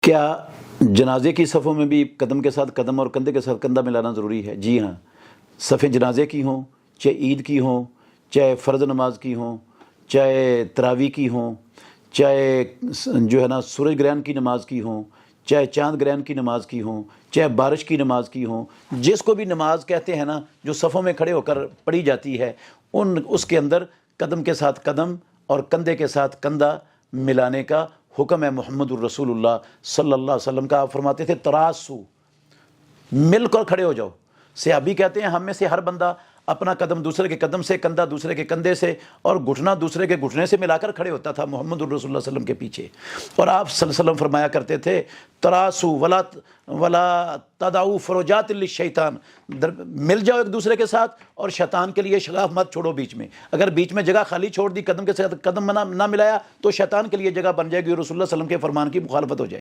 क्या जनाजे की सफ़ों में भी कदम के साथ कदम और कंधे के साथ कंधा मिलाना ज़रूरी है? जी हाँ। सफ़ें जनाजे की हों, चाहे ईद की हों, चाहे फ़र्ज़ नमाज की हों, चाहे तरावी की हों, चाहे जो है ना सूरज ग्रहण की नमाज की हों, चाहे चाँद ग्रहण की नमाज की हों, चाहे बारिश की नमाज की हों, जिसको भी नमाज कहते हैं ना, जो सफ़ों में खड़े होकर पढ़ी जाती है, उसके अंदर कदम के साथ कदम और कंधे के साथ कंधा मिलाने का हुक्म है मुहम्मदुर रसूलुल्लाह सल्लल्लाहु अलैहि वसल्लम का। आप फरमाते थे तरासू, मिलकर खड़े हो जाओ। सहाबी कहते हैं हम में से हर बंदा अपना कदम दूसरे के कदम से, कंधा दूसरे के कंधे से और घुटना दूसरे के घुटने से मिलाकर खड़े होता था मुहम्मद रसूलुल्लाह सल्लल्लाहु अलैहि वसल्लम के पीछे। और आप सल्लल्लाहु अलैहि वसल्लम फरमाया करते थे तरासू वला तदाऊ फरोजात लिशैतान, मिल जाओ एक दूसरे के साथ और शैतान के लिए जगह मत छोड़ो बीच में। अगर बीच में जगह खाली छोड़ दी, कदम के साथ कदम ना मिलाया, तो शैतान के लिए जगह बन जाएगी और रसूलुल्लाह सल्लल्लाहु अलैहि वसल्लम के फरमान की मुखालफत हो जाएगी।